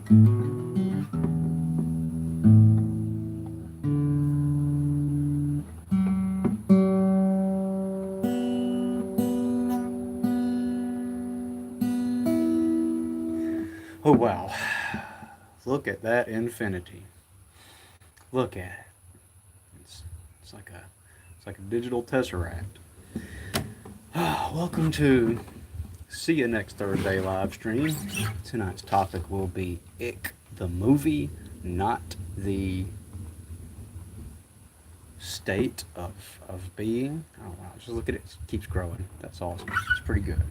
Oh wow. Look at that infinity. Look at it. It's, it's like a digital tesseract. Welcome to See You Next Thursday live stream. Tonight's topic will be Ick the movie, not the state of being. Oh wow, just look at it. It keeps growing. That's awesome. It's pretty good.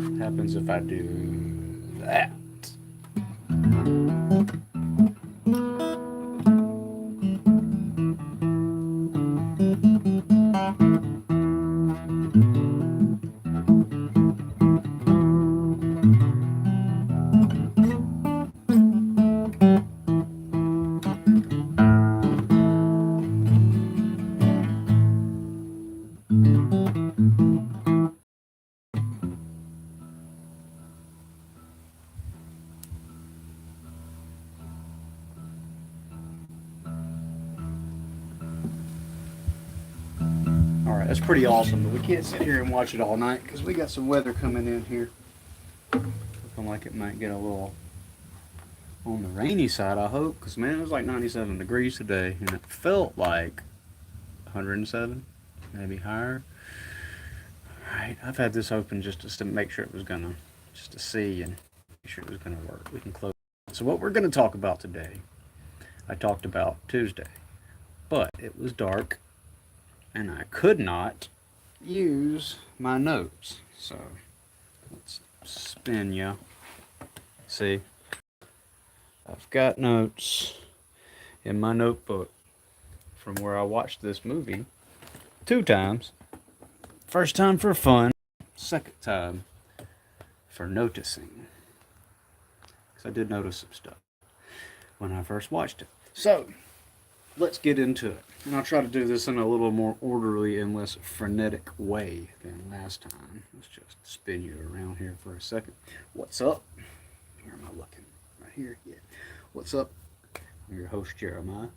What happens if I do that? All right, that's pretty awesome, but we can't sit here and watch it all night because we got some weather coming in here. Looking like it might get a little on the rainy side, I hope, because man, it was like 97 degrees today, and it felt like 107, maybe higher. All right, I've had this open just to make sure it was gonna, just to see and make sure it was gonna work. We can close. So what we're gonna talk about today, I talked about Tuesday, but it was dark and I could not use my notes. So let's spin ya. See, I've got notes in my notebook from where I watched this movie 2 times. First time for fun, second time for noticing. Because I did notice some stuff when I first watched it. So let's get into it. And I'll try to do this in a little more orderly and less frenetic way than last time. Let's just spin you around here for a second. What's up? Where am I looking? Right here? Yeah. What's up? I'm your host, Jeremiah.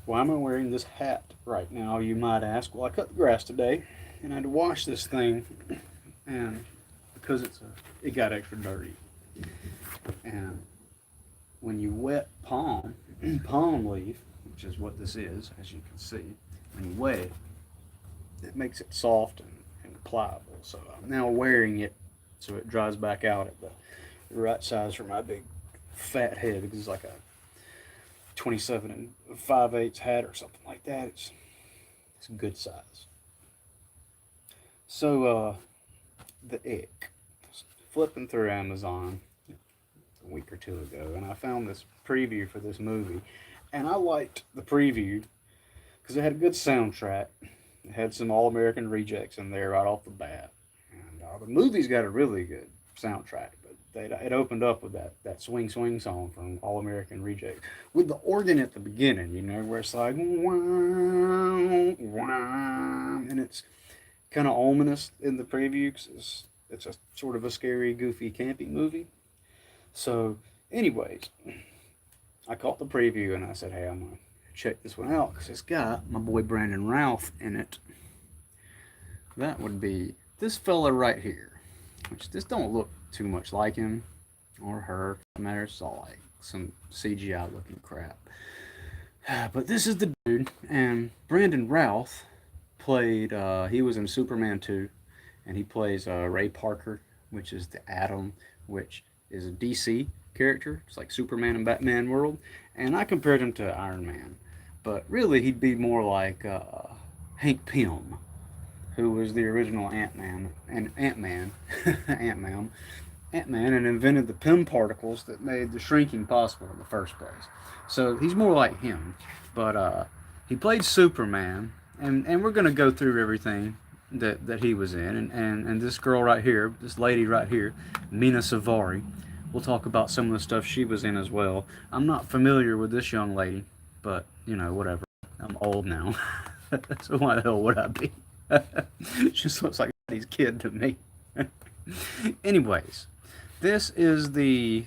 Why am I wearing this hat right now, you might ask? Well, I cut the grass today and I had to wash this thing, and because it got extra dirty. And when you wet palm leaf, which is what this is, as you can see, when you wet it, it makes it soft and pliable. So I'm now wearing it so it dries back out at the right size for my big fat head, because it's like a 27 and 5/8 hat or something like that. It's a good size. So the ick. Flipping through Amazon a week or two ago, and I found this preview for this movie, and I liked the preview because it had a good soundtrack. It had some All American Rejects in there right off the bat, and the movie's got a really good soundtrack. But it opened up with that swing swing song from All American Rejects with the organ at the beginning, you know, where it's like wow, wow, and it's kind of ominous in the preview because it's a sort of a scary, goofy, campy movie. So, anyways, I caught the preview and I said, "Hey, I'm gonna check this one out because it's got my boy Brandon Routh in it." That would be this fella right here, which this don't look too much like him or her. No matter, it's all like some CGI looking crap. But this is the dude, and Brandon Routh played. He was in Superman 2, and he plays Ray Parker, which is the Atom, which is a DC character. It's like Superman and Batman world, and I compared him to Iron Man, but really he'd be more like Hank Pym, who was the original Ant Man and Ant Man, Ant Man, Ant Man, and invented the Pym particles that made the shrinking possible in the first place. So he's more like him, but He played Superman, and we're going to go through everything that he was in. And this girl right here, this lady right here, Mina Savari, we'll talk about some of the stuff she was in as well. I'm not familiar with this young lady, but, you know, whatever. I'm old now. So why the hell would I be? She just looks like somebody's kid to me. Anyways, this is the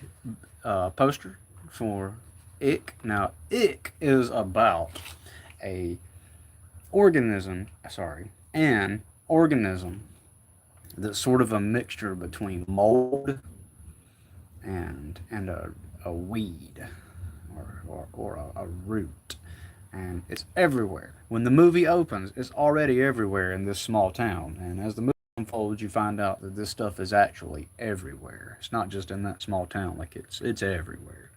poster for ICK. Now, ICK is about a an organism that's sort of a mixture between mold and a weed or a root. And it's everywhere. When the movie opens, it's already everywhere in this small town. And as the movie unfolds, you find out that this stuff is actually everywhere. It's not just in that small town, like it's everywhere.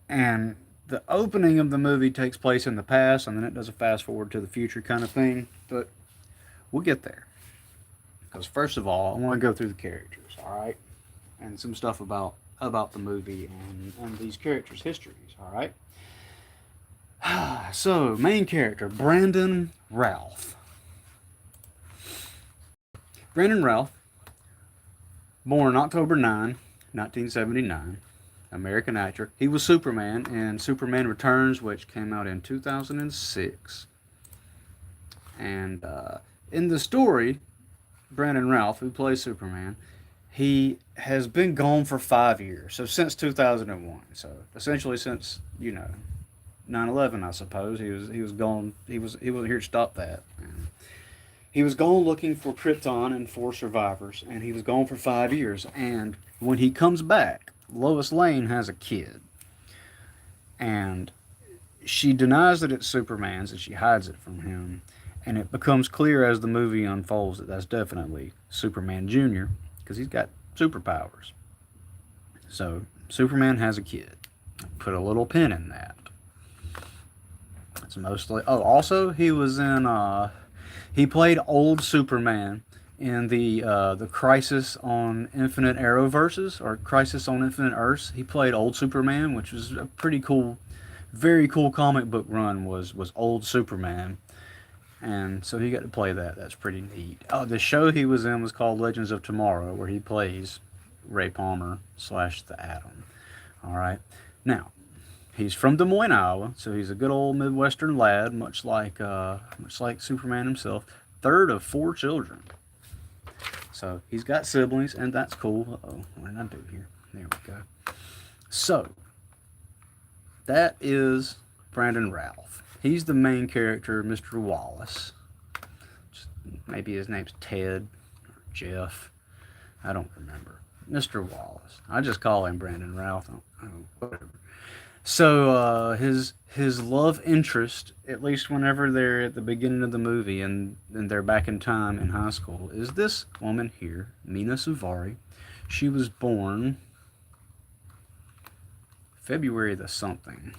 And the opening of the movie takes place in the past, and then it does a fast forward to the future kind of thing. But we'll get there. Because first of all, I want to go through the characters, all right, and some stuff about the movie and these characters' histories, all right. So, main character Brandon Routh. Brandon Routh, born October 9, 1979, American actor. He was Superman in Superman Returns, which came out in 2006. And in the story, Brandon Routh, who plays Superman, he has been gone for 5 years. So since 2001. So essentially since, 9/11, I suppose. He was gone. He wasn't here to stop that. And he was gone looking for Krypton and for survivors, and he was gone for 5 years. And when he comes back, Lois Lane has a kid, and she denies that it's Superman's, and she hides it from him. And it becomes clear as the movie unfolds that that's definitely Superman Jr. because he's got superpowers. So Superman has a kid. Put a little pin in that. It's mostly. Oh, also he was in. He played old Superman in the Crisis on Infinite Arrowverses or Crisis on Infinite Earths. He played old Superman, which was a pretty cool, very cool comic book run. Was old Superman. And so he got to play that. That's pretty neat. Oh, the show he was in was called Legends of Tomorrow, where he plays Ray Palmer / the Atom. All right. Now, he's from Des Moines, Iowa, so he's a good old Midwestern lad, much like Superman himself. Third of 4 children. So he's got siblings, and that's cool. Uh-oh, what did I do here? There we go. So that is Brandon Routh. He's the main character, Mr. Wallace. Maybe his name's Ted or Jeff. I don't remember. Mr. Wallace. I just call him Brandon Routh. Whatever. So his love interest, at least whenever they're at the beginning of the movie and they're back in time in high school, is this woman here, Mina Suvari. She was born February the something.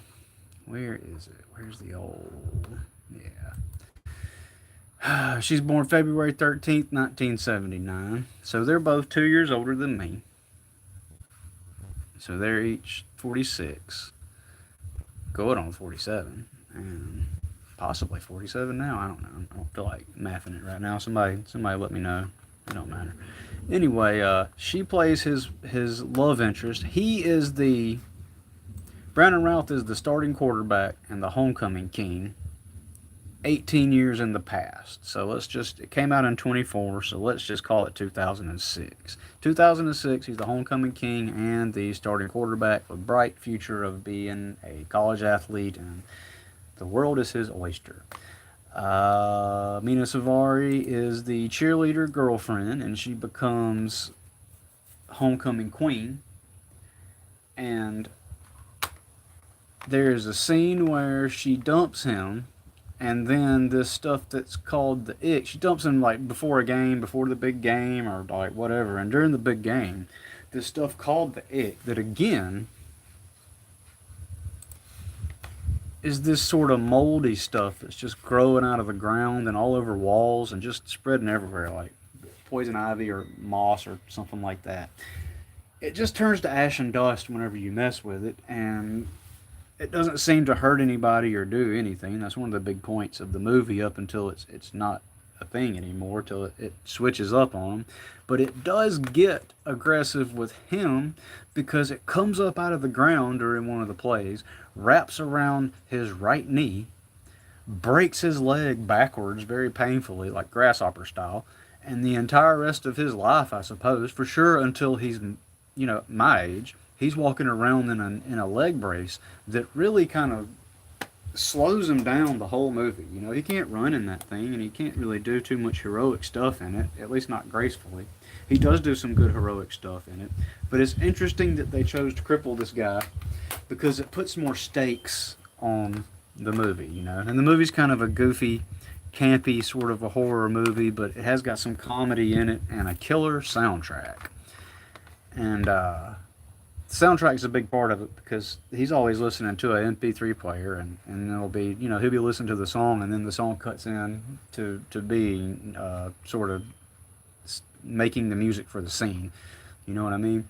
Where is it? Where's the old? Yeah. She's born February 13th, 1979. So they're both 2 years older than me. So they're each 46. Going on 47. And possibly 47 now. I don't know. I don't feel like mathing it right now. Somebody let me know. It don't matter. Anyway, she plays his love interest. Brandon Routh is the starting quarterback and the homecoming king 18 years in the past. So it came out in 24, so let's just call it 2006. 2006, he's the homecoming king and the starting quarterback with bright future of being a college athlete, and the world is his oyster. Mina Savari is the cheerleader girlfriend, and she becomes homecoming queen. And there's a scene where she dumps him, and then this stuff that's called the ick, she dumps him like before a game, before the big game, or like whatever. And during the big game, this stuff called the ick, that again is this sort of moldy stuff that's just growing out of the ground and all over walls and just spreading everywhere, like poison ivy or moss or something like that. It just turns to ash and dust whenever you mess with it, and it doesn't seem to hurt anybody or do anything. That's one of the big points of the movie up until it's not a thing anymore, till it switches up on him. But it does get aggressive with him because it comes up out of the ground during one of the plays, wraps around his right knee, breaks his leg backwards very painfully, like grasshopper style, and the entire rest of his life, I suppose, for sure until he's, my age, he's walking around in a leg brace that really kind of slows him down the whole movie. He can't run in that thing, and he can't really do too much heroic stuff in it, at least not gracefully. He does do some good heroic stuff in it, but it's interesting that they chose to cripple this guy because it puts more stakes on the movie. And the movie's kind of a goofy, campy sort of a horror movie, but it has got some comedy in it and a killer soundtrack. And soundtrack's a big part of it because he's always listening to an MP3 player, and it'll be, he'll be listening to the song, and then the song cuts in to be sort of making the music for the scene. You know what I mean?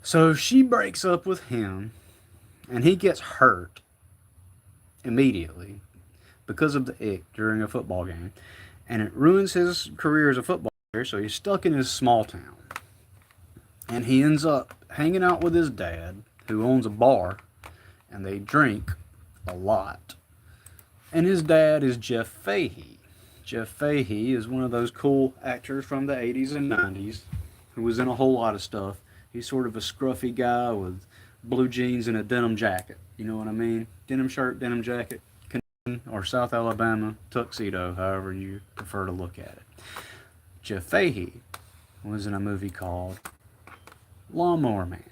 So she breaks up with him, and he gets hurt immediately because of the ick during a football game, and it ruins his career as a football player, so he's stuck in his small town. And he ends up hanging out with his dad, who owns a bar, and they drink a lot. And his dad is Jeff Fahey. Jeff Fahey is one of those cool actors from the 80s and 90s who was in a whole lot of stuff. He's sort of a scruffy guy with blue jeans and a denim jacket. You know what I mean? Denim shirt, denim jacket, or South Alabama tuxedo, however you prefer to look at it. Jeff Fahey was in a movie called Lawnmower Man,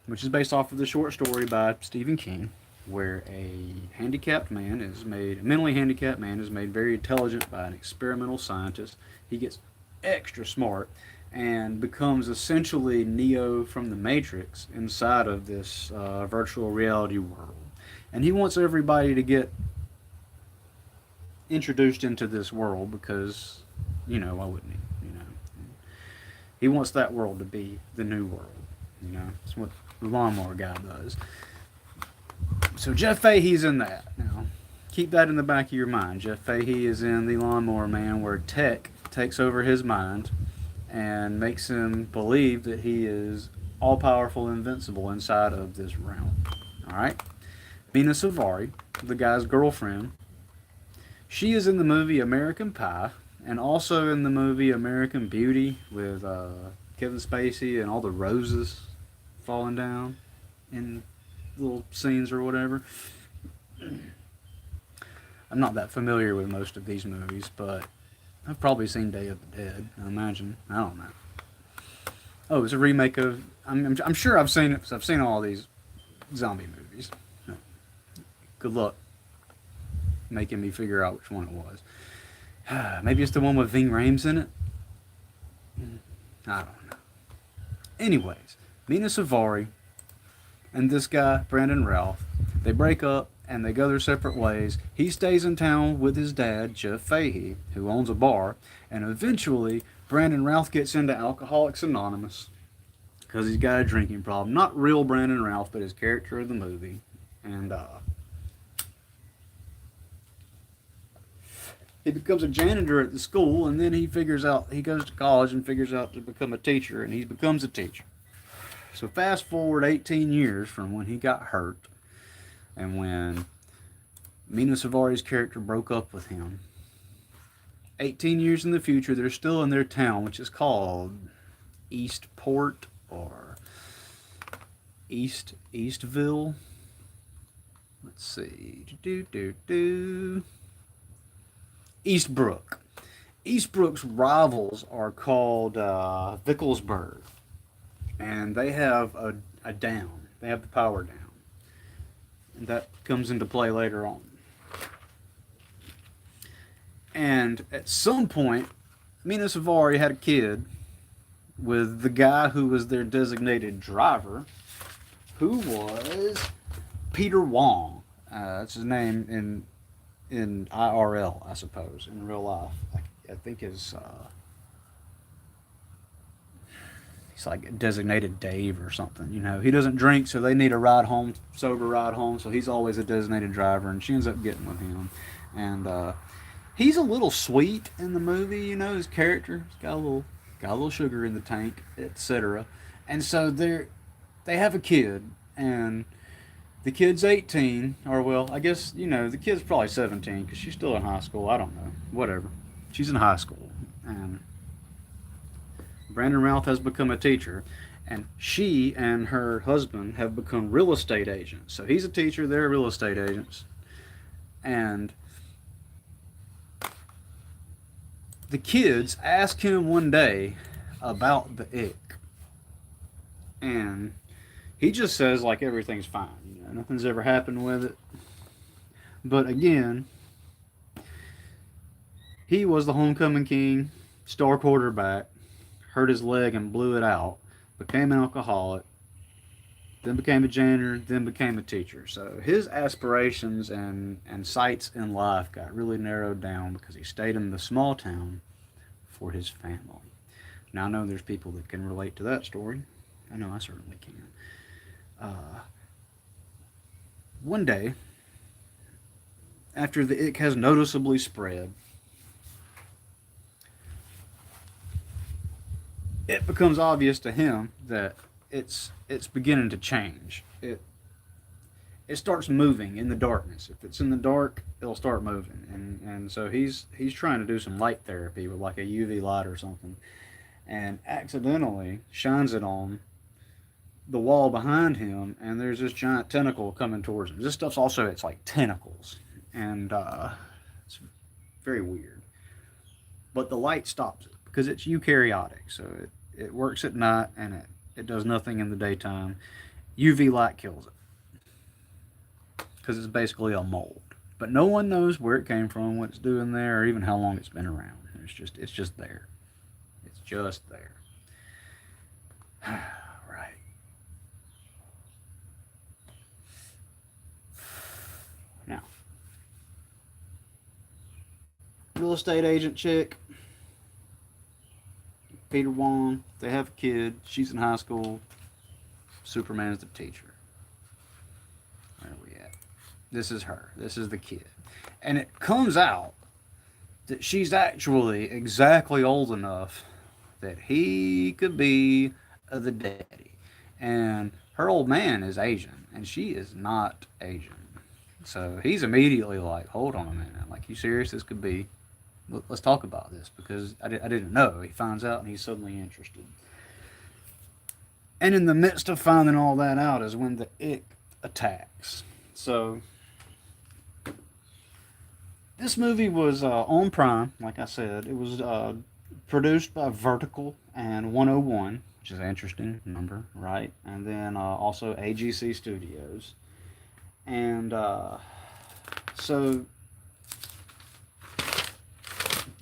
which is based off of the short story by Stephen King, where a mentally handicapped man is made very intelligent by an experimental scientist. He gets extra smart and becomes essentially Neo from the Matrix inside of this virtual reality world. And he wants everybody to get introduced into this world because, why wouldn't he? He wants that world to be the new world. It's what the lawnmower guy does. So Jeff Fahey's in that. Now, keep that in the back of your mind. Jeff Fahey is in The Lawnmower Man, where tech takes over his mind and makes him believe that he is all-powerful, invincible inside of this realm. All right? Mina Savari, the guy's girlfriend, she is in the movie American Pie, and also in the movie American Beauty with Kevin Spacey and all the roses falling down in little scenes or whatever. I'm not that familiar with most of these movies, but I've probably seen Day of the Dead, I imagine. I don't know. Oh, it's a remake of... I'm sure I've seen it because I've seen all these zombie movies. Good luck making me figure out which one it was. Maybe it's the one with Ving Rhames in it? I don't know. Anyways, Mina Savari and this guy, Brandon Routh, they break up and they go their separate ways. He stays in town with his dad, Jeff Fahey, who owns a bar, and eventually Brandon Routh gets into Alcoholics Anonymous because he's got a drinking problem. Not real Brandon Routh, but his character of the movie. And he becomes a janitor at the school, and then he goes to college and figures out to become a teacher, and he becomes a teacher. So fast forward 18 years from when he got hurt and when Mina Savari's character broke up with him. 18 years in the future, they're still in their town, which is called Eastport or Eastville. Let's see. Eastbrook. Eastbrook's rivals are called Vicklesburg, and they have a down. They have the power down. And that comes into play later on. And at some point, Mina Savari had a kid with the guy who was their designated driver, who was Peter Wong. That's his name in IRL, I suppose, in real life. I think he's like designated Dave or something. You know, he doesn't drink, so they need a ride home, sober ride home. So he's always a designated driver, and she ends up getting with him. And he's a little sweet in the movie. You know, his character, he's got a little sugar in the tank, etc. And so they have a kid, and the kid's 18, or well, I guess, you know, the kid's probably 17 because she's still in high school. I don't know, whatever. She's in high school, and Brandon Routh has become a teacher, and she and her husband have become real estate agents. So he's a teacher, they're real estate agents, and the kids ask him one day about the ick, and he just says like everything's fine, you know, nothing's ever happened with it. But again, he was the homecoming king, star quarterback, hurt his leg and blew it out, became an alcoholic, then became a janitor, then became a teacher. So his aspirations and sights in life got really narrowed down because he stayed in the small town for his family. Now I know there's people that can relate to that story. I know I certainly can. One day, after the ick has noticeably spread, it becomes obvious to him that it's beginning to change. It starts moving in the darkness. If it's in the dark, it'll start moving. And so he's trying to do some light therapy with like a UV light or something, and accidentally shines it on the wall behind him, and there's this giant tentacle coming towards him. This stuff's also, it's like tentacles, and it's very weird. But the light stops it because it's eukaryotic, so it works at night and it does nothing in the daytime. UV light kills it because it's basically a mold. But no one knows where it came from, what it's doing there, or even how long it's been around. It's just there. It's just there. Right. Now, real estate agent chick, Peter Wong, they have a kid. She's in high school. Superman's the teacher. Where are we at? This is her. This is the kid. And it comes out that she's actually exactly old enough that he could be the daddy. And her old man is Asian, and she is not Asian. So he's immediately like, hold on a minute. Like, you serious? This could be. Let's talk about this because I didn't know. He finds out and he's suddenly interested. And in the midst of finding all that out is when the ick attacks. So this movie was on Prime, like I said. It was produced by Vertical and 101, which is an interesting number, right? And then also AGC Studios. And so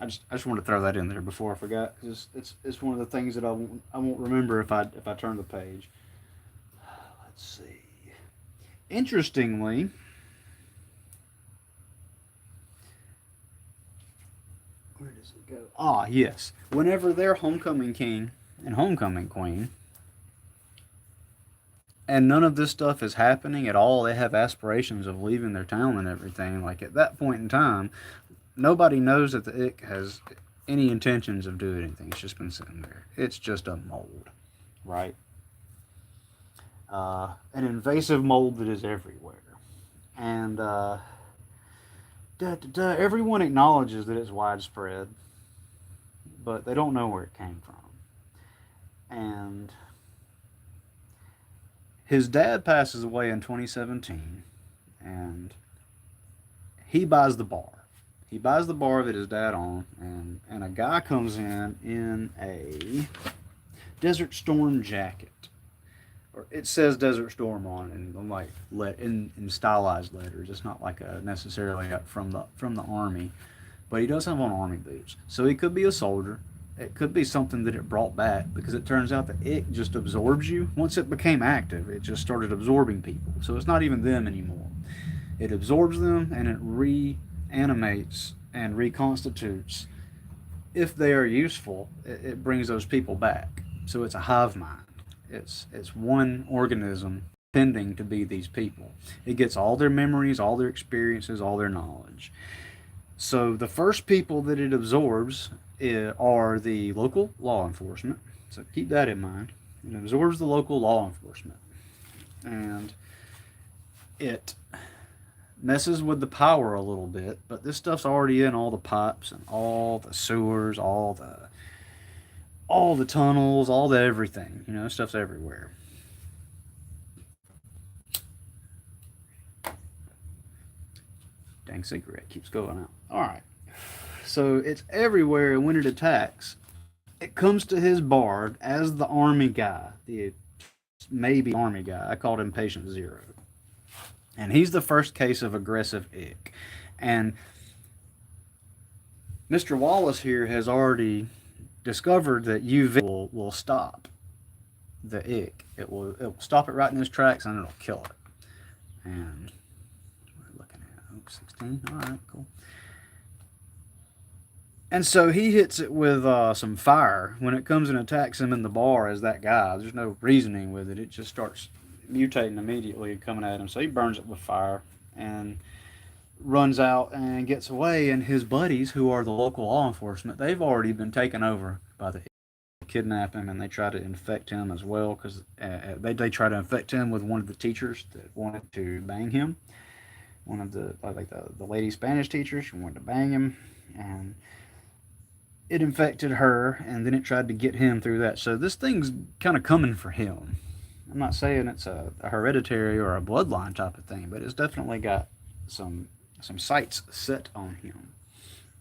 I just want to throw that in there before I forgot, because it's one of the things that I won't remember if I turn the page. Let's see. Interestingly, where does it go? Ah, yes. Whenever they're homecoming king and homecoming queen, and none of this stuff is happening at all, they have aspirations of leaving their town and everything. Like, at that point in time, nobody knows that the ick has any intentions of doing anything. It's just been sitting there. It's just a mold, right? An invasive mold that is everywhere. And everyone acknowledges that it's widespread, but they don't know where it came from. And his dad passes away in 2017, and he buys the bar. He buys the bar that his dad owned, and a guy comes in a Desert Storm jacket. Or it says Desert Storm on it, and like in stylized letters. It's not like necessarily from the army, but he does have on army boots. So he could be a soldier. It could be something that it brought back, because it turns out that it just absorbs you. Once it became active, it just started absorbing people. So it's not even them anymore. It absorbs them, and it reanimates and reconstitutes. If they are useful, it brings those people back. So it's a hive mind. It's one organism tending to be these people. It gets all their memories, all their experiences, all their knowledge. So the first people that it absorbs are the local law enforcement. So keep that in mind. It absorbs the local law enforcement. And it messes with the power a little bit, but this stuff's already in all the pipes and all the sewers, all the tunnels, all the everything. You know, stuff's everywhere. Dang cigarette keeps going out. All right. So it's everywhere, and when it attacks, it comes to his bar as the army guy, the maybe army guy. I called him Patient Zero. And he's the first case of aggressive ick. And Mr. Wallace here has already discovered that UV will stop the ick. It will stop it right in its tracks and it'll kill it. And we're looking at Oak 16. All right, cool. And so he hits it with some fire. When it comes and attacks him in the bar as that guy, there's no reasoning with it. It just starts mutating immediately and coming at him. So he burns it with fire and runs out and gets away. And his buddies, who are the local law enforcement, they've already been taken over by the kidnap him, and they try to infect him as well, because they try to infect him with one of the teachers that wanted to bang him. One of the lady Spanish teachers, she wanted to bang him, and it infected her, and then it tried to get him through that. So this thing's kind of coming for him. I'm not saying it's a hereditary or a bloodline type of thing, but it's definitely got some sights set on him.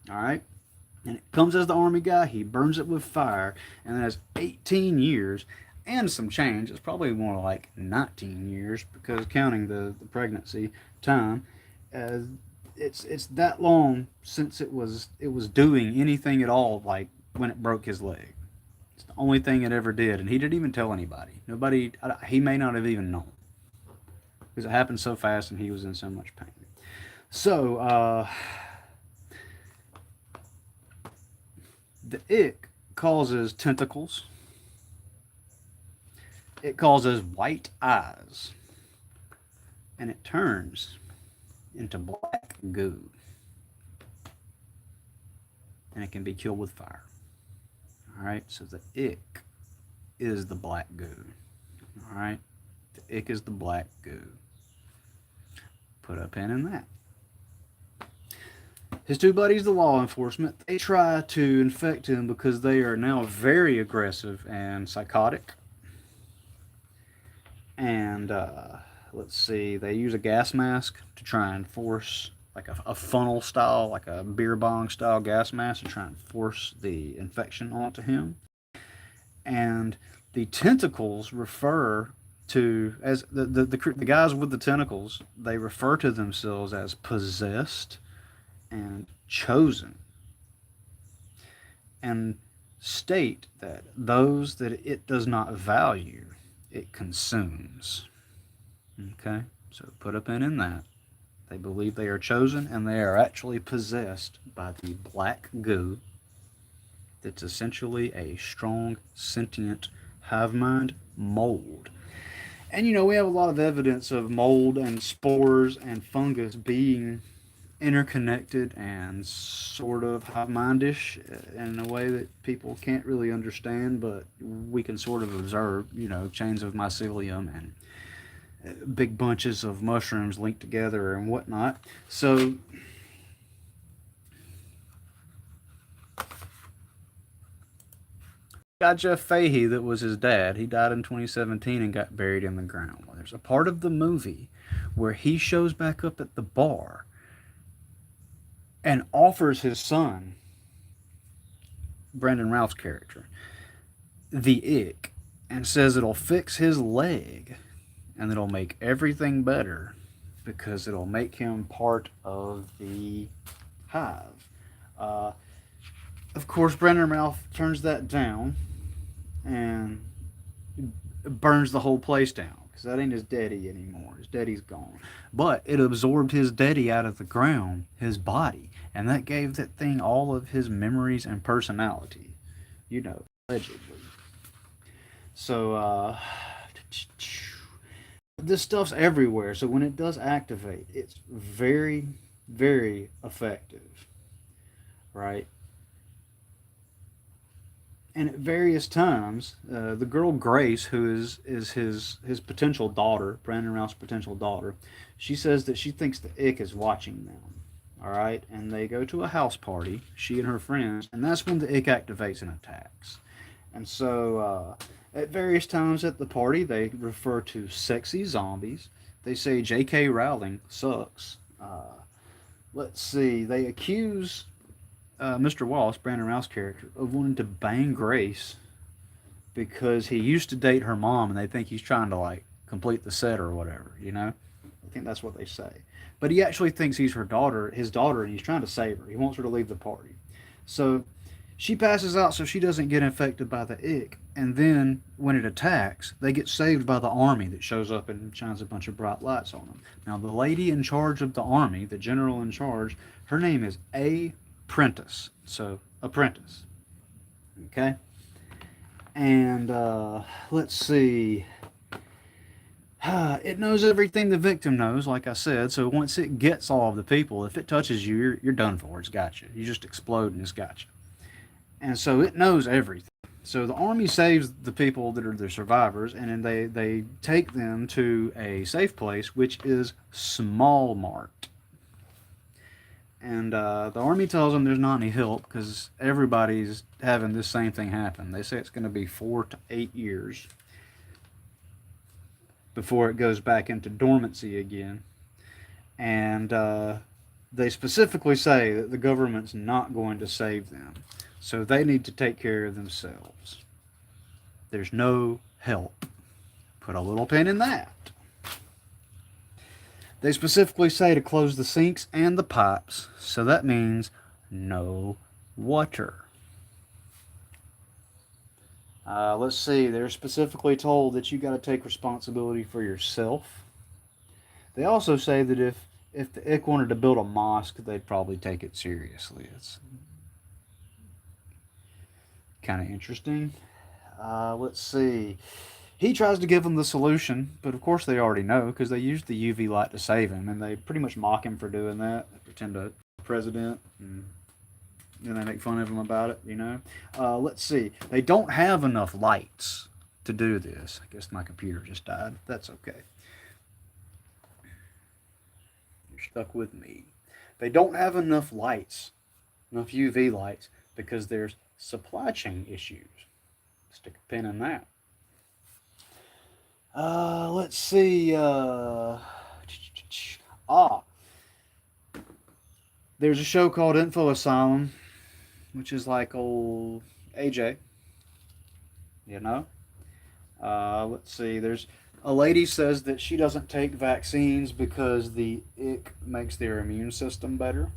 All right? And it comes as the army guy. He burns it with fire, and then has 18 years and some change. It's probably more like 19 years, because counting the pregnancy time, it's that long since it was doing anything at all, like when it broke his leg. It's the only thing it ever did, and he didn't even tell anybody. Nobody. He may not have even known, because it happened so fast and he was in so much pain. So the ick causes tentacles. It causes white eyes. And it turns into black goo. And it can be killed with fire. Alright, so the ick is the black goo. Alright, the ick is the black goo. Put a pin in that. His two buddies, the law enforcement, they try to infect him because they are now very aggressive and psychotic. And let's see, they use a gas mask to try and force, like a funnel style, like a beer bong style gas mask, to try and force the infection onto him. And the tentacles refer to, as the guys with the tentacles, they refer to themselves as possessed and chosen, and state that those that it does not value, it consumes. Okay, so put a pin in that. They believe they are chosen, and they are actually possessed by the black goo that's essentially a strong, sentient, hive mind mold. And you know, we have a lot of evidence of mold and spores and fungus being interconnected and sort of hive-mindish in a way that people can't really understand, but we can sort of observe, you know, chains of mycelium and big bunches of mushrooms linked together and whatnot. So got Jeff Fahey, that was his dad. He died in 2017 and got buried in the ground. Well, there's a part of the movie where he shows back up at the bar and offers his son, Brandon Routh's character, the ick, and says it'll fix his leg and it'll make everything better because it'll make him part of the hive. Of course, Brandon Routh turns that down and burns the whole place down, because that ain't his daddy anymore. His daddy's gone. But it absorbed his daddy out of the ground, his body, and that gave that thing all of his memories and personality, you know, allegedly. So this stuff's everywhere. So when it does activate, it's very, very effective, right? And at various times, the girl Grace, who is his potential daughter, Brandon Routh's potential daughter, she says that she thinks the ick is watching them. All right, and they go to a house party, she and her friends, and that's when the ick activates and attacks. And so, at various times at the party, they refer to sexy zombies. They say J.K. Rowling sucks. Let's see, they accuse Mr. Wallace, Brandon Routh's character, of wanting to bang Grace because he used to date her mom, and they think he's trying to like complete the set or whatever. You know, I think that's what they say. But he actually thinks he's his daughter, and he's trying to save her. He wants her to leave the party. So she passes out so she doesn't get infected by the ick. And then when it attacks, they get saved by the army that shows up and shines a bunch of bright lights on them. Now, the lady in charge of the army, the general in charge, her name is A. Prentice. So, apprentice. Okay? And let's see. It knows everything the victim knows, like I said. So once it gets all of the people, if it touches you, you're done for. It's got you. You just explode and it's got you. And so it knows everything. So the army saves the people that are the survivors, and then they take them to a safe place, which is Small Mart. And the army tells them there's not any help because everybody's having this same thing happen. They say it's going to be 4 to 8 years before it goes back into dormancy again. And they specifically say that the government's not going to save them. So they need to take care of themselves. There's no help. Put a little pin in that. They specifically say to close the sinks and the pipes, so that means no water. Let's see, they're specifically told that you got to take responsibility for yourself. They also say that if the ICK wanted to build a mosque, they'd probably take it seriously. It's kind of interesting. Let's see. He tries to give them the solution, but of course they already know because they used the UV light to save him, and they pretty much mock him for doing that. They pretend to president, and then they make fun of him about it, you know. Let's see. They don't have enough lights to do this. I guess my computer just died. That's okay. You're stuck with me. They don't have enough lights, enough UV lights, because there's supply chain issues. Stick a pin in that. Let's see. There's a show called Info Asylum, which is like old AJ. You know. Let's see. There's a lady says that she doesn't take vaccines because the ick makes their immune system better.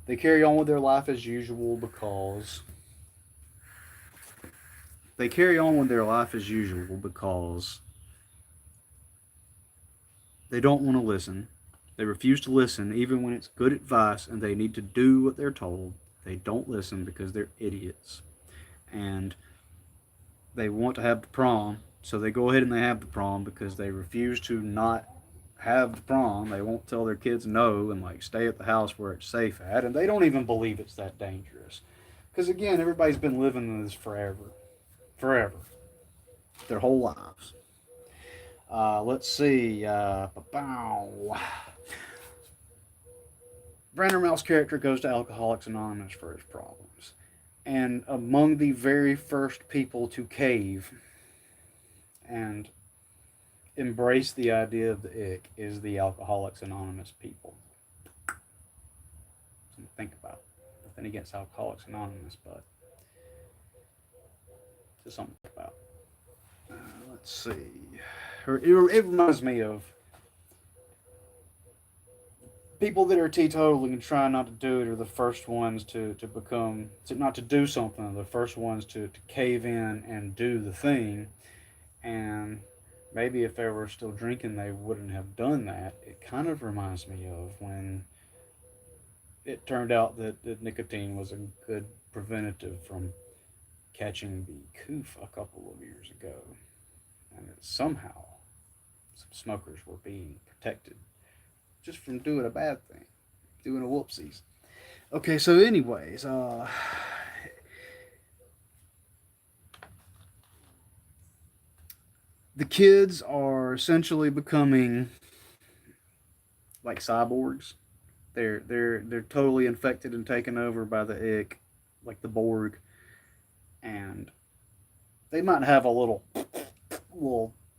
They carry on with their life as usual because they don't want to listen. They refuse to listen even when it's good advice and they need to do what they're told. They don't listen because they're idiots. And they want to have the prom, so they go ahead and they have the prom because they refuse to not have the prom. They won't tell their kids no and like stay at the house where it's safe at, and they don't even believe it's that dangerous. Because again, everybody's been living this forever, their whole lives. Let's see. Brandon Routh's character goes to Alcoholics Anonymous for his problems. And among the very first people to cave and embrace the idea of the ick is the Alcoholics Anonymous people. Something to think about. Nothing against Alcoholics Anonymous, but just something to think about. Let's see. It reminds me of people that are teetotaling and trying not to do it are the first ones to become, not to do something, are the first ones to cave in and do the thing. And maybe if they were still drinking, they wouldn't have done that. It kind of reminds me of when it turned out that nicotine was a good preventative from catching the coof a couple of years ago, and that somehow some smokers were being protected just from doing a bad thing, doing a whoopsies. Okay, so anyways, the kids are essentially becoming like cyborgs. They're totally infected and taken over by the ick, like the Borg, and they might have a little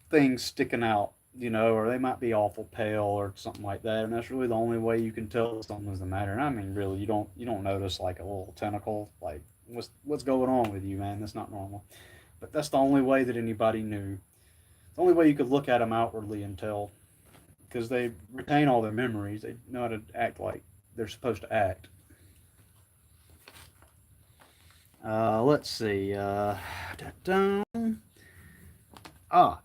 thing sticking out, or they might be awful pale or something like that, and that's really the only way you can tell that something's the matter. And I mean, really, you don't notice like a little tentacle, like what's going on with you, man? That's not normal. But that's the only way that anybody knew. The only way you could look at them outwardly and tell, because they retain all their memories. They know how to act like they're supposed to act. Let's see. Ah,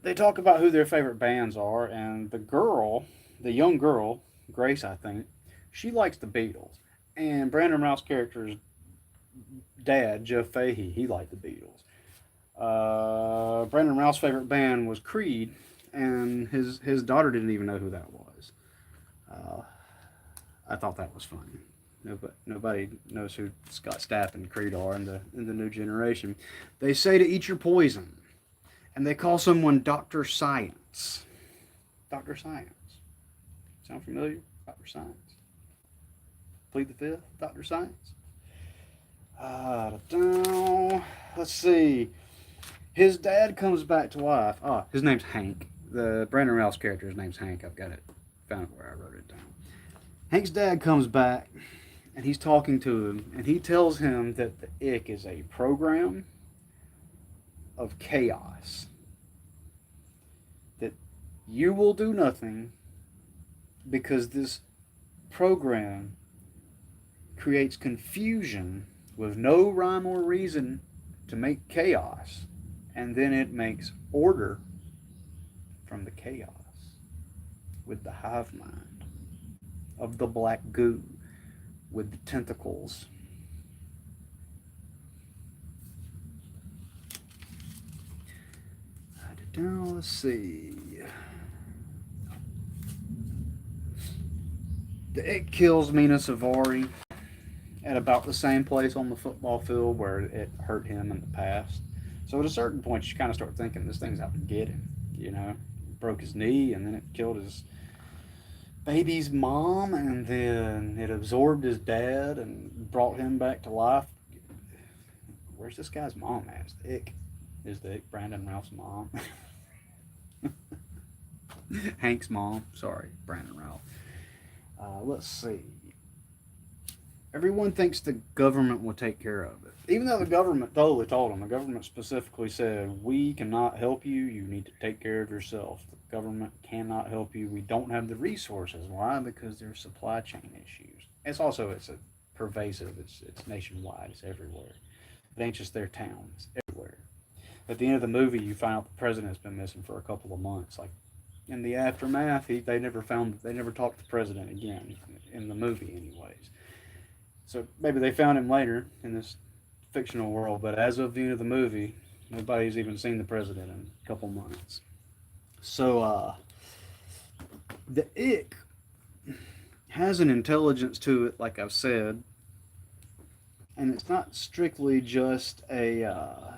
they talk about who their favorite bands are, and the young girl, Grace, I think, she likes the Beatles. And Brandon Routh's character's dad, Jeff Fahey, he liked the Beatles. Brandon Routh's favorite band was Creed, and his daughter didn't even know who that was. Uh, I thought that was funny. Nobody knows who Scott Stapp and Creed are in the new generation. They say to eat your poison, and they call someone Doctor Science. Doctor Science. Sound familiar? Doctor Science. Plead the fifth. Doctor Science. Let's see. His dad comes back to life. His name's Hank. The Brandon Routh's character's name's Hank. I've got it. Found it where I wrote it down. Hank's dad comes back, and he's talking to him, and he tells him that the ick is a program of chaos. That you will do nothing because this program creates confusion with no rhyme or reason to make chaos, and then it makes order from the chaos with the hive mind of the black goo with the tentacles. Now let's see. It kills Mina Savari at about the same place on the football field where it hurt him in the past. So at a certain point, you kind of start thinking this thing's out to get him. Broke his knee, and then it killed his baby's mom, and then it absorbed his dad and brought him back to life. Where's this guy's mom at? Is the ick Brandon Routh's mom? Hank's mom. Sorry, Brandon Routh. Let's see. Everyone thinks the government will take care of it. Even though the government totally told them, the government specifically said, we cannot help you. You need to take care of yourself. The government cannot help you. We don't have the resources. Why? Because there's supply chain issues. It's a pervasive. It's nationwide. It's everywhere. It ain't just their town. It's everywhere. At the end of the movie, you find out the president's been missing for a couple of months. Like in the aftermath, they never talked to the president again in the movie, anyways. So maybe they found him later in this fictional world, but as of the end of the movie, nobody's even seen the president in a couple months. So the ick has an intelligence to it, like I've said, and it's not strictly just a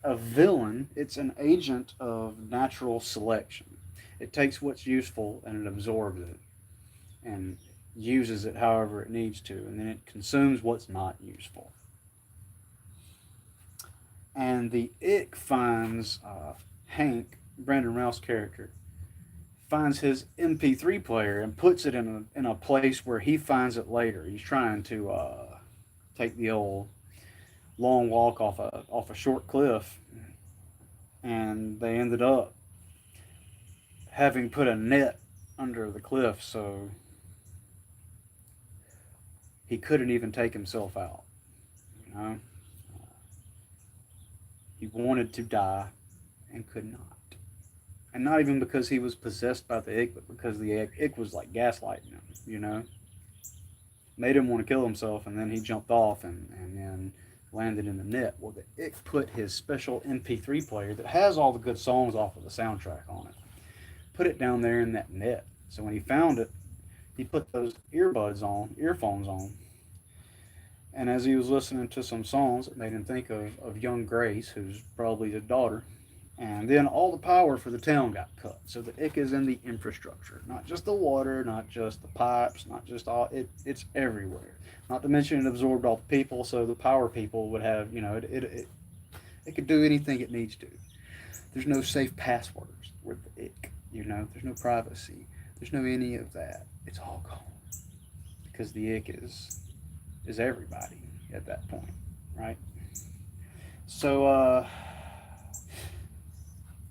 villain. It's an agent of natural selection. It takes what's useful and it absorbs it and uses it however it needs to, and then it consumes what's not useful. And the ick finds Hank, Brandon Routh's character, finds his MP3 player and puts it in a place where he finds it later. He's trying to take the old long walk off a short cliff, and they ended up having put a net under the cliff, so he couldn't even take himself out. You know, he wanted to die and could not, and not even because he was possessed by the ick, but because the ick was like gaslighting him. made him want to kill himself, and then he jumped off and then landed in the net. Well, the Ick put his special MP3 player that has all the good songs off of the soundtrack on it, put it down there in that net. So when he found it, he put those earphones on, and as he was listening to some songs, it made him think of young Grace, who's probably the daughter. And then all the power for the town got cut. So the ick is in the infrastructure, not just the water, not just the pipes, not just all. It's everywhere. Not to mention it absorbed all the people, so the power people would have, it could do anything it needs to. There's no safe passwords with the ick. There's no privacy. There's no any of that. It's all gone because the ick is everybody at that point, right? So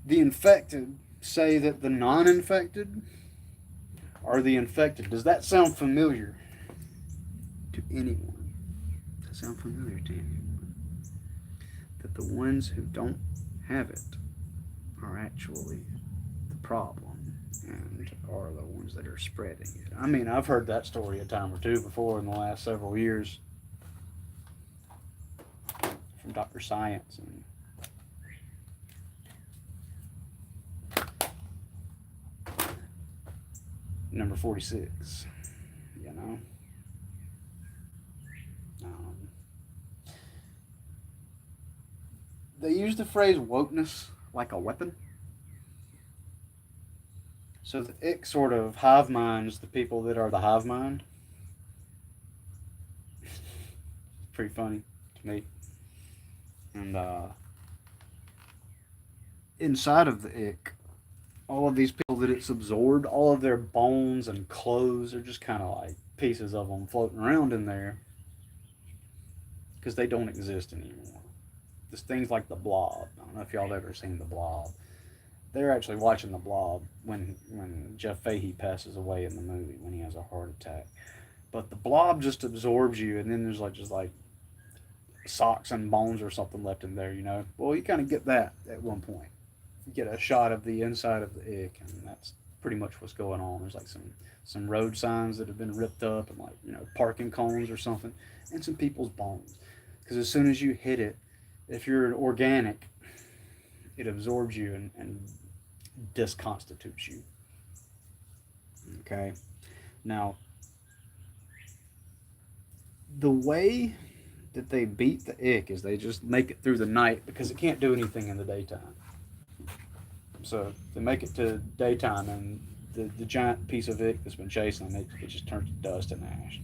the infected say that the non-infected are the infected. Does that sound familiar to anyone? Does that sound familiar to anyone? That the ones who don't have it are actually the problem and are the ones that are spreading it. I mean, I've heard that story a time or two before in the last several years from Dr. Science and number 46, they use the phrase wokeness like a weapon. So the ick sort of hive minds the people that are the hive mind. Pretty funny to me. And inside of the ick, all of these people that it's absorbed, all of their bones and clothes are just kind of like pieces of them floating around in there because they don't exist anymore. There's things like the Blob. I don't know if y'all have ever seen the Blob. They're actually watching the Blob when Jeff Fahey passes away in the movie when he has a heart attack. But the Blob just absorbs you, and then there's just like socks and bones or something left in there. Well, you kind of get that at one point. Get a shot of the inside of the ick, and that's pretty much what's going on. There's like some road signs that have been ripped up, and parking cones or something, and some people's bones. Because as soon as you hit it, if you're an organic, it absorbs you and disconstitutes you. Okay, now the way that they beat the ick is they just make it through the night because it can't do anything in the daytime. So they make it to daytime, and the giant piece of ick that's been chasing them, it just turns to dust and ash.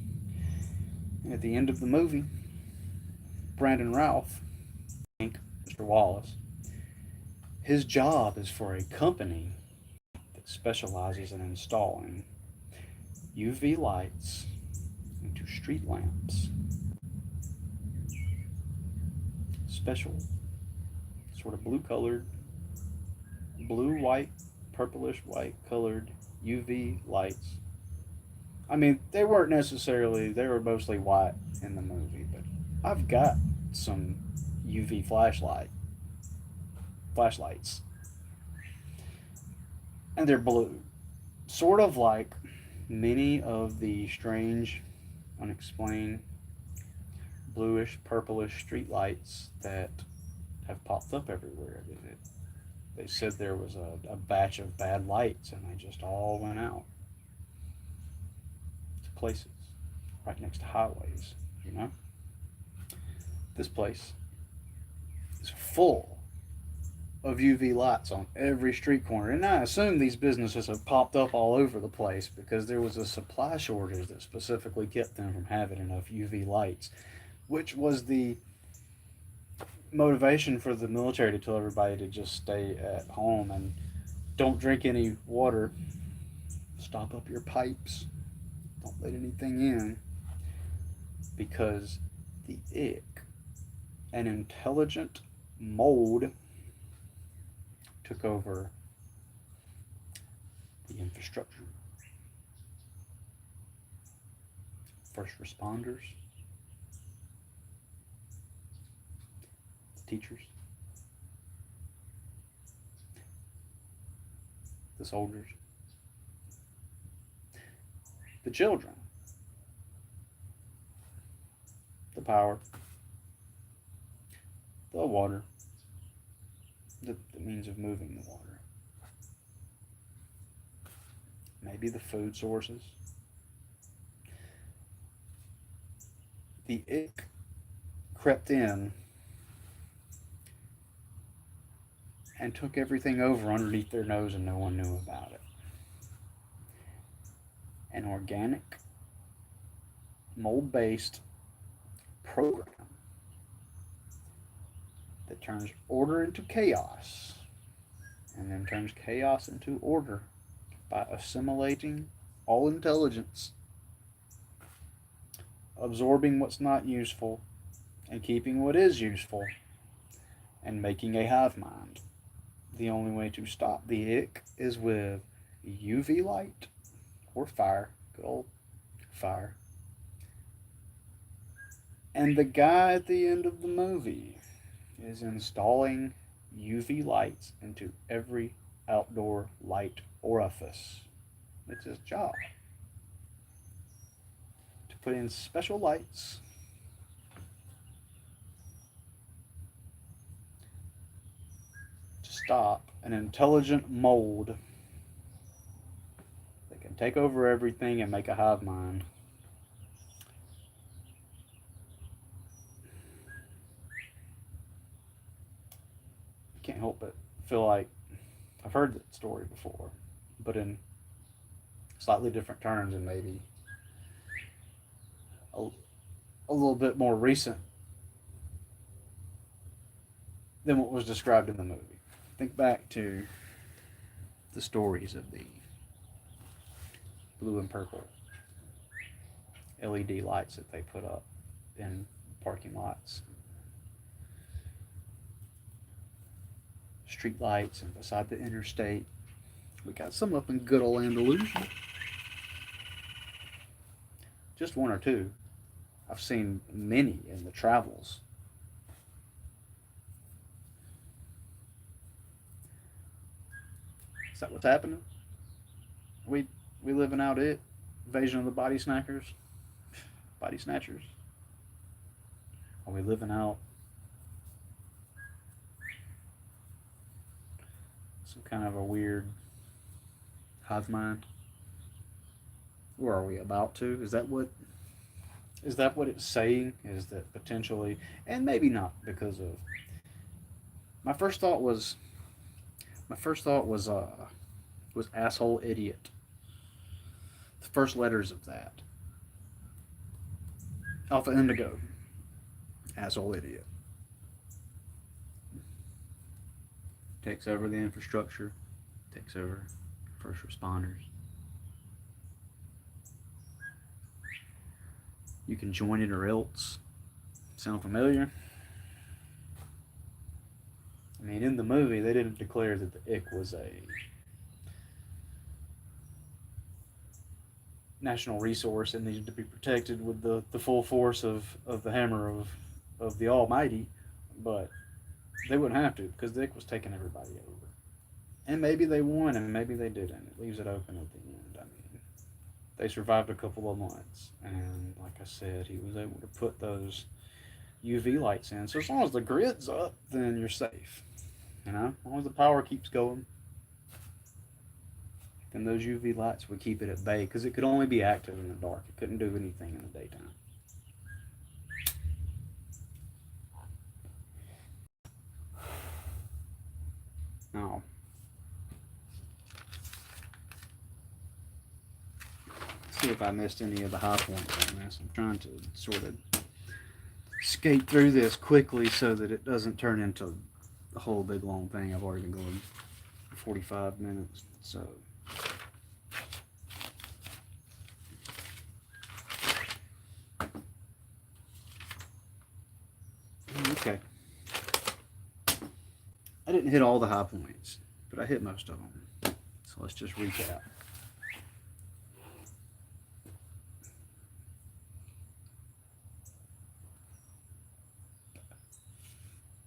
And at the end of the movie, Brandon Routh, Mr. Wallace, his job is for a company that specializes in installing UV lights into street lamps. Special, sort of blue, white, purplish white colored UV lights. I mean, they were mostly white in the movie, but I've got some UV flashlights, and they're blue. Sort of like many of the strange, unexplained, bluish, purplish street lights that have popped up everywhere. They said there was a batch of bad lights, and they just all went out to places right next to highways, This place is full of UV lights on every street corner. And I assume these businesses have popped up all over the place because there was a supply shortage that specifically kept them from having enough UV lights, which was the motivation for the military to tell everybody to just stay at home and don't drink any water, stop up your pipes, don't let anything in, because the ick, an intelligent mold, took over the infrastructure, first responders, teachers, the soldiers, the children, power? The water. The means of moving the water. Maybe the food sources. The ick crept in and took everything over underneath their nose and no one knew about it. An organic, mold-based program that turns order into chaos and then turns chaos into order by assimilating all intelligence, absorbing what's not useful and keeping what is useful, and making a hive mind. The only way to stop the ick is with UV light or fire, good old fire. And the guy at the end of the movie is installing UV lights into every outdoor light orifice. It's his job to put in special lights to stop an intelligent mold that can take over everything and make a hive mind. Can't help but feel like I've heard that story before, but in slightly different terms and maybe a little bit more recent than what was described in the movie. Think back to the stories of the blue and purple LED lights that they put up in parking lots, street lights, and beside the interstate. We got some up in good old Andalusia. Just one or two. I've seen many in the travels. Is that what's happening? We living out it? Invasion of the body snatchers? Body snatchers? Are we living out some kind of a weird hive mind? Or are we about to? Is that what it's saying? Is that potentially, and maybe not, because of my first thought was asshole idiot. The first letters of that. Alpha Indigo. Asshole idiot. Takes over the infrastructure, takes over first responders. You can join it or else. Sound familiar? I mean, in the movie, they didn't declare that the ick was a national resource and needed to be protected with the full force of the hammer of the Almighty, but they wouldn't have to, because the ick was taking everybody over. And maybe they won, and maybe they didn't. It leaves it open at the end. I mean, they survived a couple of months, and like I said, he was able to put those UV lights in. So as long as the grid's up, then you're safe. You know, as long as the power keeps going, then those UV lights would keep it at bay, because it could only be active in the dark. It couldn't do anything in the daytime. Now, see if I missed any of the high points on this. I'm trying to sort of skate through this quickly so that it doesn't turn into a whole big long thing. I've already been going 45 minutes, so okay. I didn't hit all the high points, but I hit most of them. So let's just recap.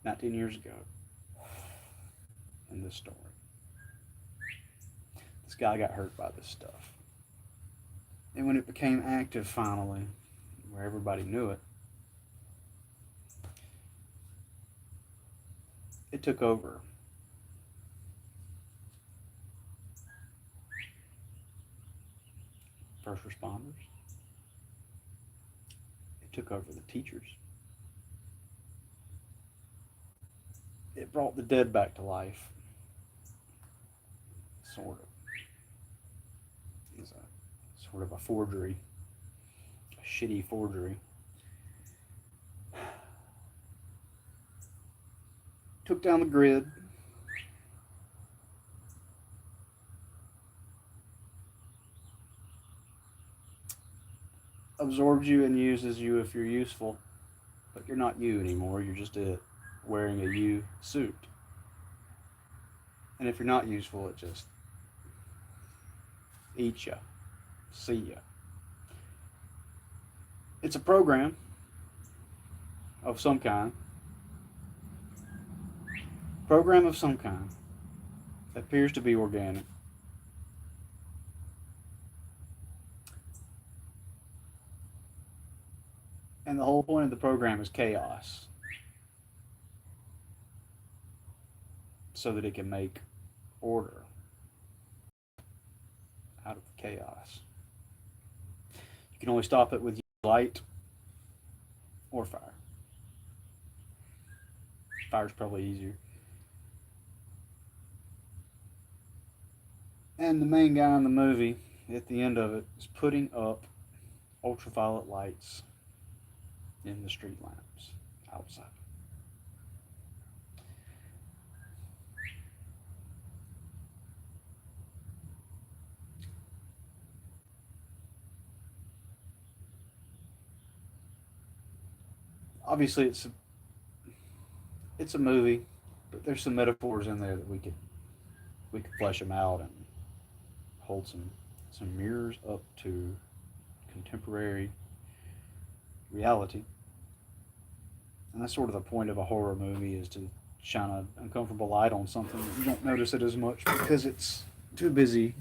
"19 years ago, in this story, this guy got hurt by this stuff. And when it became active finally, where everybody knew it, it took over first responders, it took over the teachers, it brought the dead back to life, sort of. It's a sort of a forgery, a shitty forgery. Took down the grid. Absorbs you and uses you if you're useful, but you're not you anymore. You're just it, wearing a you suit. And if you're not useful, it just eats you, see you. It's a program of some kind. Program of some kind. Appears to be organic. And the whole point of the program is chaos. So that it can make order out of chaos. You can only stop it with light or fire. Fire's probably easier. And the main guy in the movie, at the end of it, is putting up ultraviolet lights in the street lamps outside. Obviously, it's a movie, but there's some metaphors in there that we could flesh them out and hold some mirrors up to contemporary reality. And that's sort of the point of a horror movie, is to shine an uncomfortable light on something that you don't notice it as much because it's too busy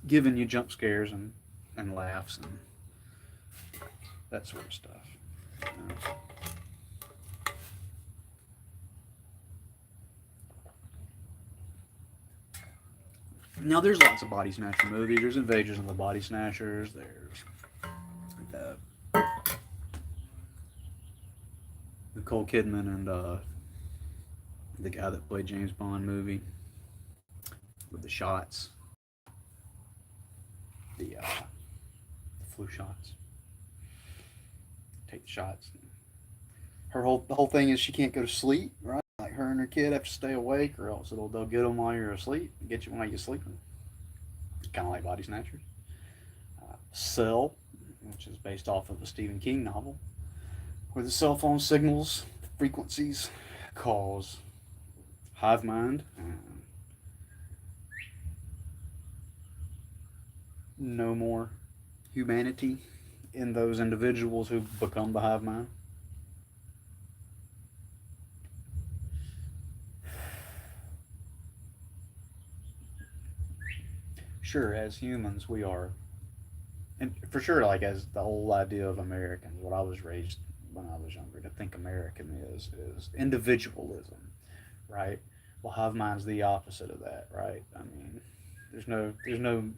giving you jump scares and laughs and that sort of stuff. You know? Now, there's lots of body snatcher movies. There's Invasions of the Body Snatchers. There's the Nicole Kidman and the guy that played James Bond movie with the shots, the flu shots. Take the shots. The whole thing is she can't go to sleep, right? Like her and her kid have to stay awake, or else they'll get them while you're asleep, get you while you're sleeping. Kind of like Body Snatchers. Cell, which is based off of a Stephen King novel, where the cell phone signals, frequencies, cause hive mind and no more humanity in those individuals who become the hive mind. Sure, as humans, we are, and for sure, like as the whole idea of Americans, what I was raised when I was younger to think American is individualism, right? Well, hive mind's the opposite of that, right? I mean, there's no there's no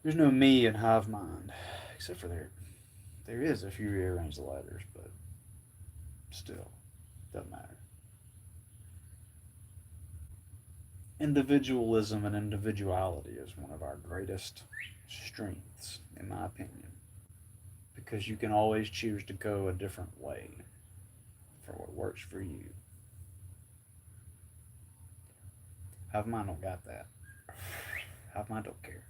there's no me in hive mind, except for there is if you rearrange the letters, but still, doesn't matter. Individualism and individuality is one of our greatest strengths, in my opinion, because you can always choose to go a different way for what works for you. Hive mind don't got that. Hive mind don't care.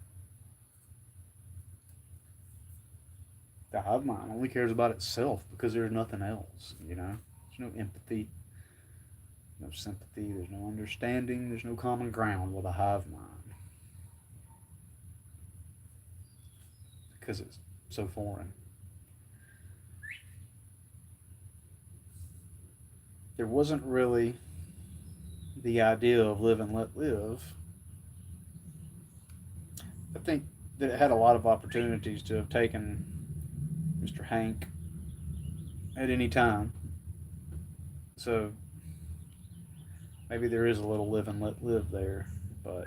The hive mind only cares about itself because there's nothing else, you know? There's no empathy, no sympathy, there's no understanding, there's no common ground with a hive mind because it's so foreign. There wasn't really the idea of live and let live. I think that it had a lot of opportunities to have taken Mr. Hank at any time. So Maybe there is a little live and let live there, but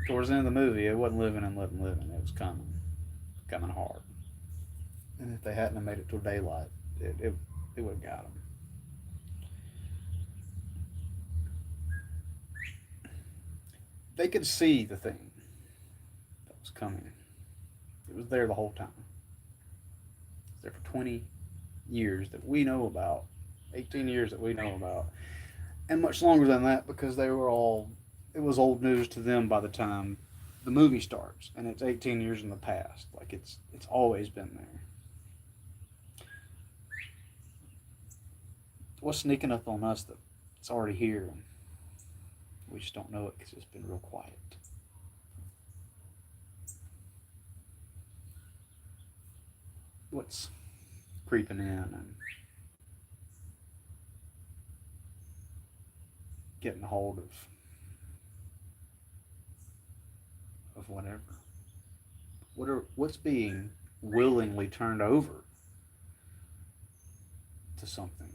towards the end of the movie, it wasn't living and letting living. It was coming hard. And if they hadn't have made it till daylight, it would have got them. They could see the thing that was coming. It was there the whole time. It was there for 20 years that we know about, 18 years that we know about, and much longer than that because they were all, it was old news to them by the time the movie starts, and it's 18 years in the past. Like it's always been there. What's sneaking up on us that it's already here, and we just don't know it because it's been real quiet. What's creeping in and getting a hold of whatever? What's being willingly turned over to something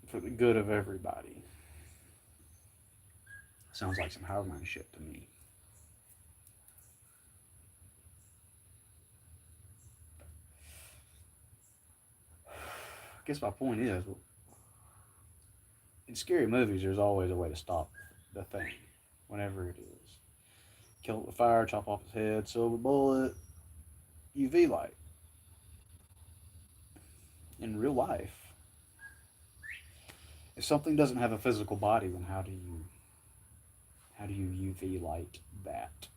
for the good of everybody? Sounds like some Howland shit to me. I guess my point is, in scary movies, there's always a way to stop the thing, whenever it is. Kill it with fire, chop off his head, silver bullet, UV light. In real life, if something doesn't have a physical body, then how do you UV light that?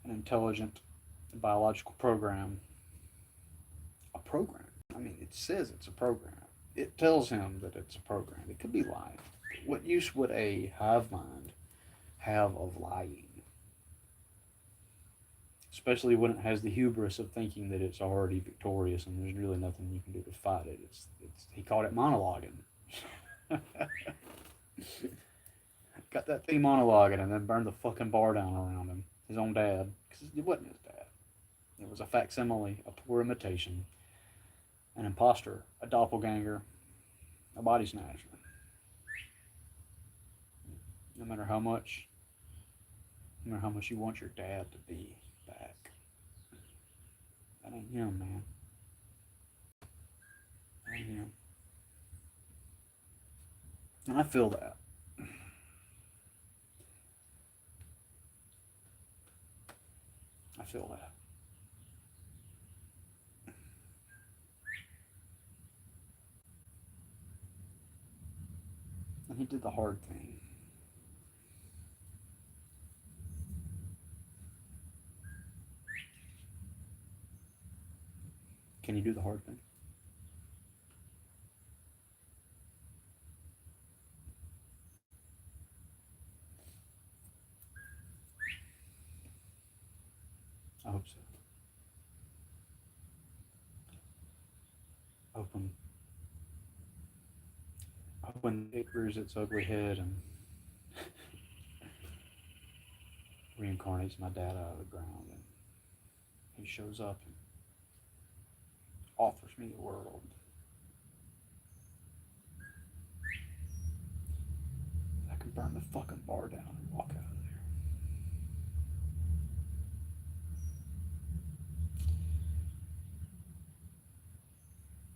An intelligent biological program. A program. I mean, it says it's a program. It tells him that it's a program. It could be lying. What use would a hive mind have of lying? Especially when it has the hubris of thinking that it's already victorious and there's really nothing you can do to fight it. It's he called it monologuing. Got that thing monologuing and then burned the fucking bar down around him. His own dad, because it wasn't his dad. It was a facsimile, a poor imitation, an imposter, a doppelganger, a body snatcher. No matter how much, no matter how much you want your dad to be back, that ain't him, man. That ain't him. And I feel that. I feel that. And he did the hard thing. Can you do the hard thing? I hope so. Open. When it rears its ugly head and reincarnates my dad out of the ground, and he shows up and offers me the world. I can burn the fucking bar down and walk out of there.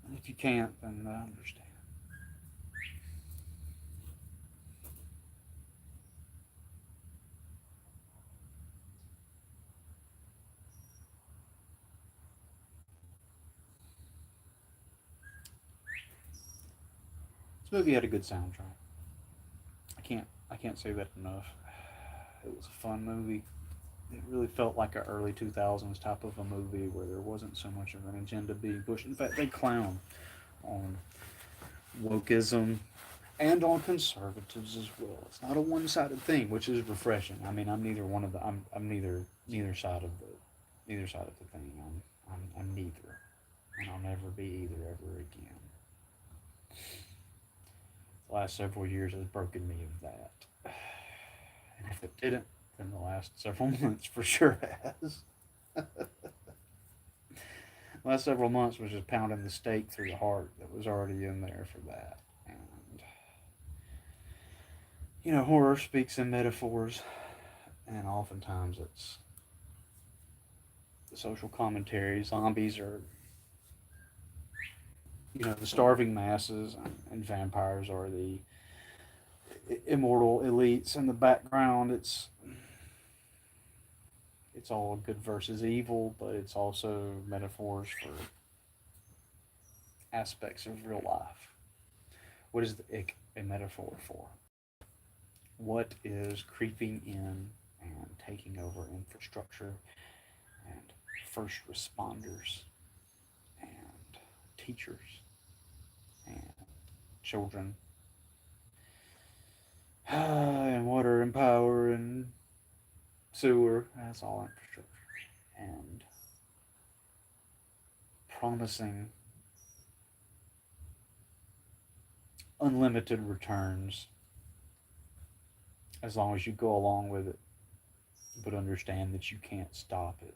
And if you can't, then I understand. This movie had a good soundtrack. I can't say that enough. It was a fun movie. It really felt like an early 2000s type of a movie where there wasn't so much of an agenda being pushed. In fact, they clown on wokeism and on conservatives as well. It's not a one-sided thing, which is refreshing. I mean, I'm neither one of the. I'm neither side of the thing. I'm neither, and I'll never be either ever again. The last several years has broken me of that. And if it didn't, then the last several months for sure has. Last several months was just pounding the stake through the heart that was already in there for that. And, horror speaks in metaphors, and oftentimes it's the social commentary. Zombies are, the starving masses, and vampires are the immortal elites in the background. It's all good versus evil, but it's also metaphors for aspects of real life. What is the ick a metaphor for? What is creeping in and taking over infrastructure and first responders and teachers and children and water and power and sewer? That's all infrastructure. And promising unlimited returns as long as you go along with it, but understand that you can't stop it.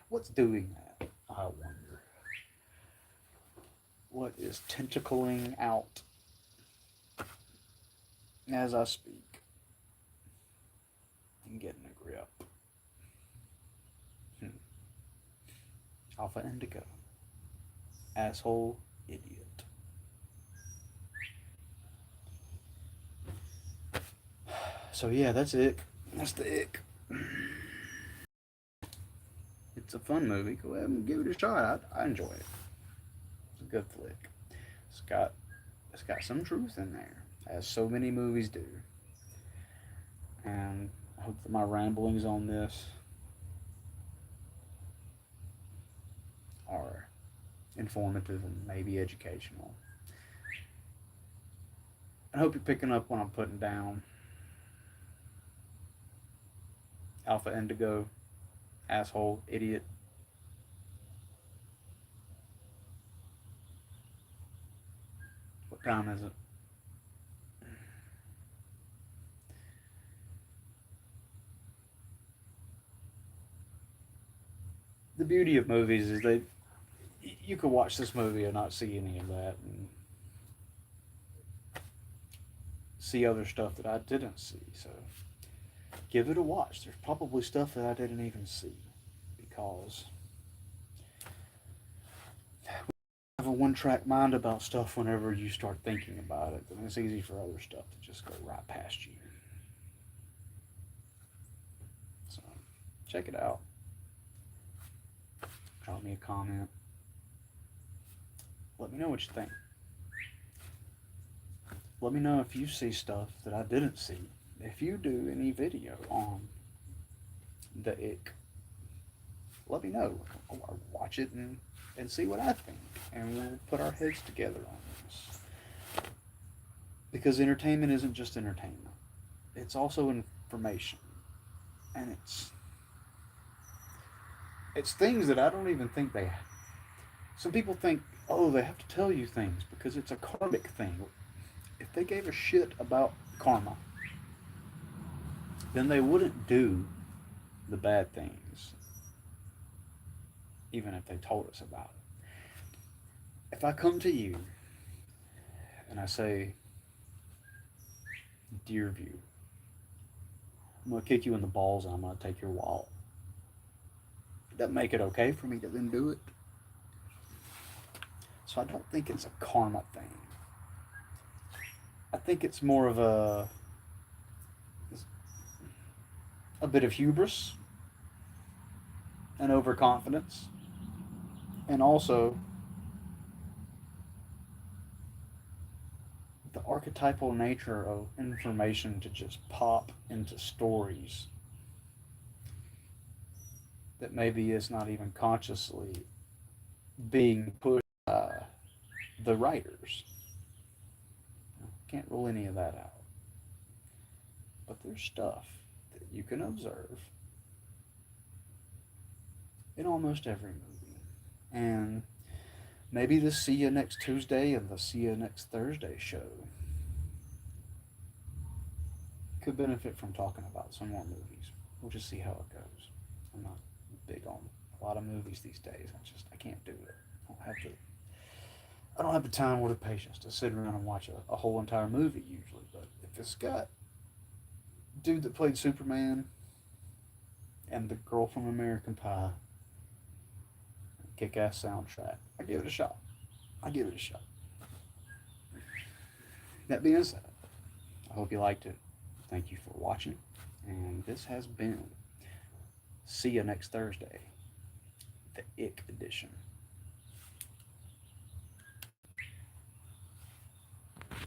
What's doing that, I wonder? What is tentacling out as I speak and getting a grip? Alpha Indigo. Asshole idiot. So yeah, that's it. That's the ick. It's a fun movie. Go ahead and give it a shot. I enjoy it. It's a good flick. It's got some truth in there, as so many movies do. And I hope that my ramblings on this are informative and maybe educational. I hope you're picking up what I'm putting down. Alpha Indigo, asshole, idiot. What time is it? The beauty of movies is you could watch this movie and not see any of that, and see other stuff that I didn't see. So give it a watch. There's probably stuff that I didn't even see, because I have a one-track mind about stuff. Whenever you start thinking about it, then it's easy for other stuff to just go right past you. So check it out. Drop me a comment. Let me know what you think. Let me know if you see stuff that I didn't see. If you do any video on the ick, let me know. I'll watch it and see what I think. And we'll put our heads together on this. Because entertainment isn't just entertainment. It's also information. And it's things that I don't even think they have. Some people think, oh, they have to tell you things because it's a karmic thing. If they gave a shit about karma, then they wouldn't do the bad things, even if they told us about it. If I come to you and I say, dear view, I'm going to kick you in the balls and I'm going to take your wallet, it doesn't make it okay for me to then do it. So I don't think it's a karma thing. I think it's more of a bit of hubris and overconfidence, and also the archetypal nature of information to just pop into stories that maybe is not even consciously being pushed by the writers. Can't rule any of that out. But there's stuff that you can observe in almost every movie. And maybe the See You Next Tuesday and the See You Next Thursday show could benefit from talking about some more movies. We'll just see how it goes. I'm not big on a lot of movies these days. I can't do it. I don't have the time or the patience to sit around and watch a whole entire movie usually. But if it's got dude that played Superman and the girl from American Pie, kick-ass soundtrack, I give it a shot. I give it a shot. That being said, I hope you liked it. Thank you for watching. And this has been See You Next Thursday, the ICK edition.